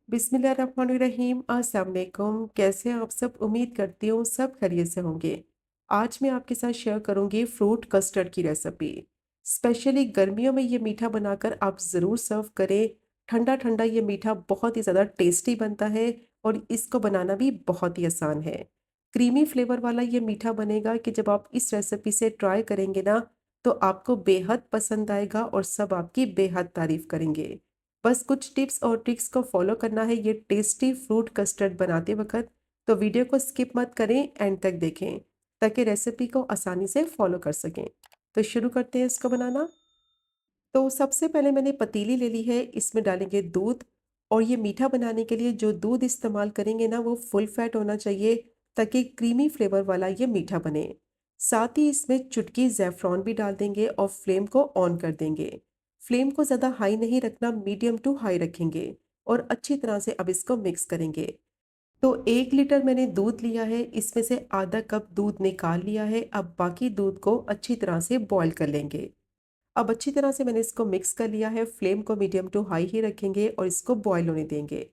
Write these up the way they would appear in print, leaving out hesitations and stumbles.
बिस्मिल्लाहिर्रहमानिर्रहीम। अस्सलाम वालेकुम। कैसे हैं आप सब? उम्मीद करती हूँ सब खैरियत से होंगे। आज मैं आपके साथ शेयर करूंगी फ्रूट कस्टर्ड की रेसिपी। स्पेशली गर्मियों में ये मीठा बनाकर आप ज़रूर सर्व करें। ठंडा ठंडा ये मीठा बहुत ही ज़्यादा टेस्टी बनता है और इसको बनाना भी बहुत ही आसान है। क्रीमी फ्लेवर वाला ये मीठा बनेगा कि जब आप इस रेसिपी से ट्राई करेंगे ना, तो आपको बेहद पसंद आएगा और सब आपकी बेहद तारीफ करेंगे। बस कुछ टिप्स और ट्रिक्स को फॉलो करना है ये टेस्टी फ्रूट कस्टर्ड बनाते वक्त। तो वीडियो को स्किप मत करें, एंड तक देखें ताकि रेसिपी को आसानी से फॉलो कर सकें। तो शुरू करते हैं इसको बनाना। तो सबसे पहले मैंने पतीली ले ली है, इसमें डालेंगे दूध। और ये मीठा बनाने के लिए जो दूध इस्तेमाल करेंगे ना, वो फुल फैट होना चाहिए ताकि क्रीमी फ्लेवर वाला ये मीठा बने। साथ ही इसमें चुटकी ज़ैफ़रॉन भी डाल देंगे और फ्लेम को ऑन कर देंगे। फ्लेम को ज़्यादा हाई नहीं रखना, मीडियम टू हाई रखेंगे और अच्छी तरह से अब इसको मिक्स करेंगे। तो 1 लीटर मैंने दूध लिया है, इसमें से आधा कप दूध निकाल लिया है। अब बाकी दूध को अच्छी तरह से बॉईल कर लेंगे। अब अच्छी तरह से मैंने इसको मिक्स कर लिया है। फ्लेम को मीडियम टू हाई ही रखेंगे और इसको बॉईल होने देंगे।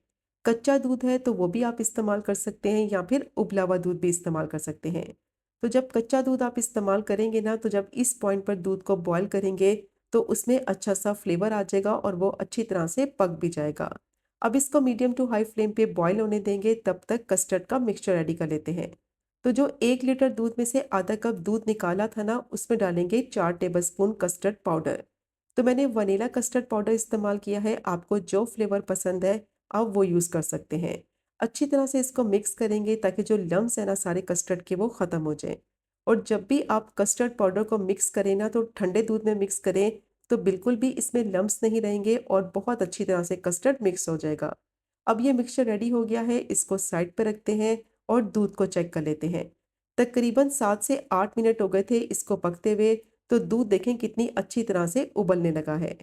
कच्चा दूध है तो वो भी आप इस्तेमाल कर सकते हैं या फिर उबला हुआ दूध भी इस्तेमाल कर सकते हैं। तो जब कच्चा दूध आप इस्तेमाल करेंगे ना, तो जब इस पॉइंट पर दूध को बॉईल करेंगे तो उसमें अच्छा सा फ्लेवर आ जाएगा और वो अच्छी तरह से पक भी जाएगा। अब इसको मीडियम टू हाई फ्लेम पे बॉईल होने देंगे, तब तक कस्टर्ड का मिक्सचर रेडी कर लेते हैं। तो जो 1 लीटर दूध में से आधा कप दूध निकाला था ना, उसमें डालेंगे 4 टेबलस्पून कस्टर्ड पाउडर। तो मैंने वनीला कस्टर्ड पाउडर इस्तेमाल किया है। आपको जो फ्लेवर पसंद है आप वो यूज़ कर सकते हैं। अच्छी तरह से इसको मिक्स करेंगे ताकि जो लम्स है ना सारे कस्टर्ड के, वो ख़त्म हो जाए। और जब भी आप कस्टर्ड पाउडर को मिक्स करें ना, तो ठंडे दूध में मिक्स करें, तो बिल्कुल भी इसमें लम्स नहीं रहेंगे और बहुत अच्छी तरह से कस्टर्ड मिक्स हो जाएगा। अब ये मिक्सचर रेडी हो गया है, इसको साइड पर रखते हैं और दूध को चेक कर लेते हैं। तकरीबन 7 से 8 मिनट हो गए थे इसको पकते हुए। तो दूध देखें कितनी अच्छी तरह से उबलने लगा है।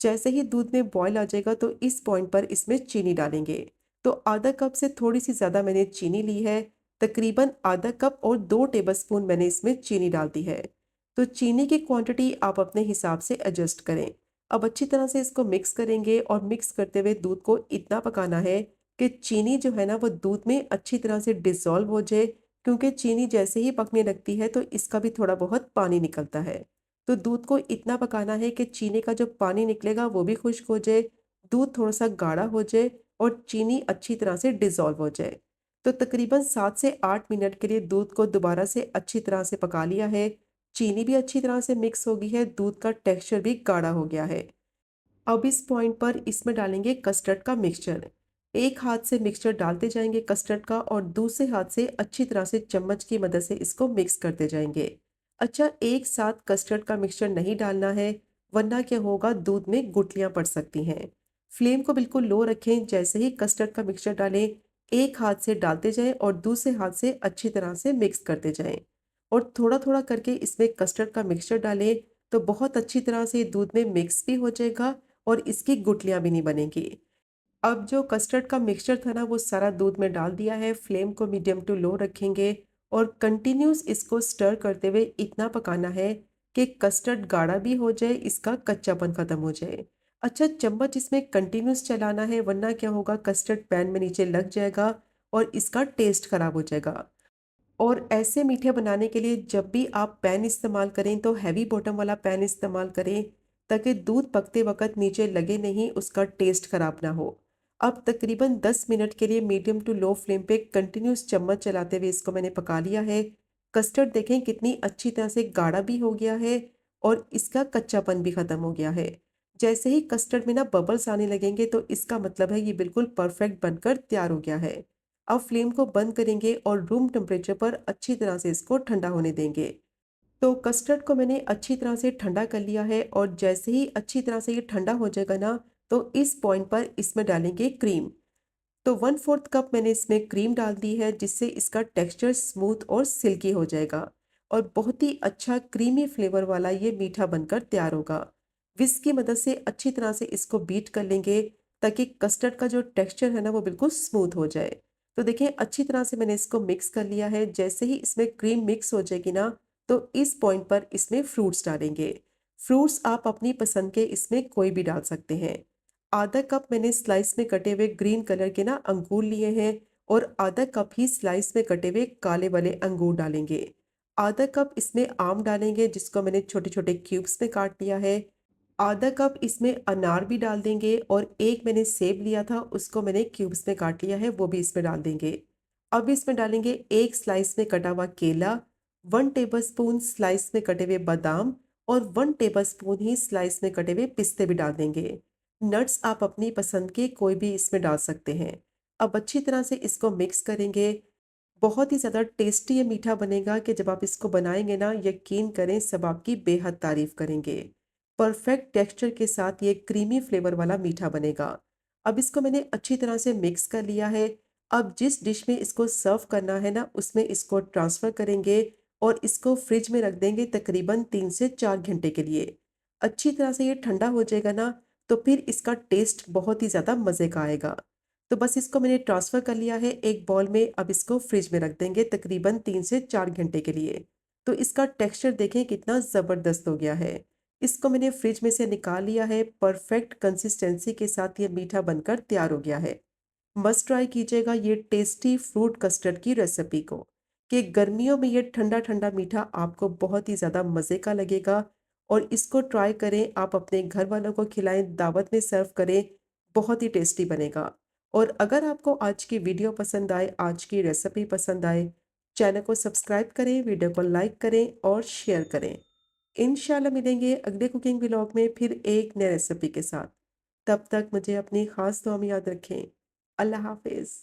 जैसे ही दूध में बॉयल आ जाएगा तो इस पॉइंट पर इसमें चीनी डालेंगे। तो आधा कप से थोड़ी सी ज़्यादा मैंने चीनी ली है। तकरीबन आधा कप और 2 टेबलस्पून मैंने इसमें चीनी डाल दी है। तो चीनी की क्वांटिटी आप अपने हिसाब से एडजस्ट करें। अब अच्छी तरह से इसको मिक्स करेंगे और मिक्स करते हुए दूध को इतना पकाना है कि चीनी जो है ना, वो दूध में अच्छी तरह से डिसॉल्व हो जाए। क्योंकि चीनी जैसे ही पकने लगती है तो इसका भी थोड़ा बहुत पानी निकलता है। तो दूध को इतना पकाना है कि चीनी का जो पानी निकलेगा वो भी खुश्क हो जाए, दूध थोड़ा सा गाढ़ा हो जाए और चीनी अच्छी तरह से डिसॉल्व हो जाए। तो तकरीबन 7 से 8 मिनट के लिए दूध को दोबारा से अच्छी तरह से पका लिया है। चीनी भी अच्छी तरह से मिक्स हो गई है, दूध का टेक्सचर भी गाढ़ा हो गया है। अब इस पॉइंट पर इसमें डालेंगे कस्टर्ड का मिक्सचर। एक हाथ से मिक्सचर डालते जाएंगे कस्टर्ड का और दूसरे हाथ से अच्छी तरह से चम्मच की मदद से इसको मिक्स करते जाएंगे। अच्छा, एक साथ कस्टर्ड का मिक्सचर नहीं डालना है, वरना क्या होगा, दूध में गुठलियां पड़ सकती हैं। फ्लेम को बिल्कुल लो रखें। जैसे ही कस्टर्ड का मिक्सचर डालें, एक हाथ से डालते जाएं और दूसरे हाथ से अच्छी तरह से मिक्स करते जाएं। और थोड़ा थोड़ा करके इसमें कस्टर्ड का मिक्सचर डालें, तो बहुत अच्छी तरह से दूध में मिक्स भी हो जाएगा और इसकी गुठलियाँ भी नहीं बनेंगी। अब जो कस्टर्ड का मिक्सचर था ना, वो सारा दूध में डाल दिया है। फ्लेम को मीडियम टू लो रखेंगे और कंटिन्यूस इसको स्टर करते हुए इतना पकाना है कि कस्टर्ड गाढ़ा भी हो जाए, इसका कच्चापन खत्म हो जाए। अच्छा, चम्मच इसमें कंटिन्यूस चलाना है, वरना क्या होगा, कस्टर्ड पैन में नीचे लग जाएगा और इसका टेस्ट खराब हो जाएगा। और ऐसे मीठे बनाने के लिए जब भी आप पैन इस्तेमाल करें तो हैवी बॉटम वाला पैन इस्तेमाल करें, ताकि दूध पकते वक्त नीचे लगे नहीं, उसका टेस्ट खराब ना हो। अब तकरीबन 10 मिनट के लिए मीडियम टू लो फ्लेम पे कंटिन्यूस चम्मच चलाते हुए इसको मैंने पका लिया है। कस्टर्ड देखें कितनी अच्छी तरह से गाढ़ा भी हो गया है और इसका कच्चापन भी खत्म हो गया है। जैसे ही कस्टर्ड में ना बबल्स आने लगेंगे तो इसका मतलब है ये बिल्कुल परफेक्ट बनकर तैयार हो गया है। अब फ्लेम को बंद करेंगे और रूम टेम्परेचर पर अच्छी तरह से इसको ठंडा होने देंगे। तो कस्टर्ड को मैंने अच्छी तरह से ठंडा कर लिया है और जैसे ही अच्छी तरह से ये ठंडा हो जाएगा ना, तो इस पॉइंट पर इसमें डालेंगे क्रीम। तो 1/4 कप मैंने इसमें क्रीम डाल दी है, जिससे इसका टेक्सचर स्मूथ और सिल्की हो जाएगा और बहुत ही अच्छा क्रीमी फ्लेवर वाला ये मीठा बनकर तैयार होगा। विस्क की मदद से अच्छी तरह से इसको बीट कर लेंगे ताकि कस्टर्ड का जो टेक्सचर है ना, वो बिल्कुल स्मूथ हो जाए। तो देखिए अच्छी तरह से मैंने इसको मिक्स कर लिया है। जैसे ही इसमें क्रीम मिक्स हो जाएगी ना, तो इस पॉइंट पर इसमें फ्रूट्स डालेंगे। फ्रूट्स आप अपनी पसंद के इसमें कोई भी डाल सकते हैं। आधा कप मैंने स्लाइस में कटे हुए ग्रीन कलर के ना अंगूर लिए हैं और आधा कप ही स्लाइस में कटे हुए काले वाले अंगूर डालेंगे। आधा कप इसमें आम डालेंगे जिसको मैंने छोटे छोटे क्यूब्स में काट लिया है। आधा कप इसमें अनार भी डाल देंगे और एक मैंने सेब लिया था उसको मैंने क्यूब्स में काट लिया है, वो भी इसमें डाल देंगे। अब इसमें डालेंगे एक स्लाइस में कटा हुआ केला, 1 टेबलस्पून स्लाइस में कटे हुए बादाम और 1 टेबलस्पून ही स्लाइस में कटे हुए पिस्ते भी डाल देंगे। नट्स आप अपनी पसंद के कोई भी इसमें डाल सकते हैं। अब अच्छी तरह से इसको मिक्स करेंगे। बहुत ही ज़्यादा टेस्टी ये मीठा बनेगा कि जब आप इसको बनाएंगे ना, यकीन करें सब आपकी बेहद तारीफ करेंगे। परफेक्ट टेक्सचर के साथ ये क्रीमी फ्लेवर वाला मीठा बनेगा। अब इसको मैंने अच्छी तरह से मिक्स कर लिया है। अब जिस डिश में इसको सर्व करना है ना, उसमें इसको ट्रांसफ़र करेंगे और इसको फ्रिज में रख देंगे तकरीबन 3 से 4 घंटे के लिए। अच्छी तरह से ये ठंडा हो जाएगा ना, तो फिर इसका टेस्ट बहुत ही ज़्यादा मज़े का आएगा। तो बस इसको मैंने ट्रांसफ़र कर लिया है एक बाउल में। अब इसको फ्रिज में रख देंगे तकरीबन 3 से 4 घंटे के लिए। तो इसका टेक्सचर देखें कितना ज़बरदस्त हो गया है। इसको मैंने फ्रिज में से निकाल लिया है। परफेक्ट कंसिस्टेंसी के साथ ये मीठा बनकर तैयार हो गया है। मस्ट ट्राई कीजिएगा ये टेस्टी फ्रूट कस्टर्ड की रेसिपी को, कि गर्मियों में ये ठंडा ठंडा मीठा आपको बहुत ही ज़्यादा मज़े का लगेगा। और इसको ट्राई करें, आप अपने घर वालों को खिलाएं, दावत में सर्व करें, बहुत ही टेस्टी बनेगा। और अगर आपको आज की वीडियो पसंद आए, आज की रेसिपी पसंद आए, चैनल को सब्सक्राइब करें, वीडियो को लाइक करें और शेयर करें। इंशाल्लाह मिलेंगे अगले कुकिंग व्लॉग में फिर एक नए रेसिपी के साथ। तब तक मुझे अपनी ख़ास दुआ में याद रखें। अल्लाह हाफ़िज़।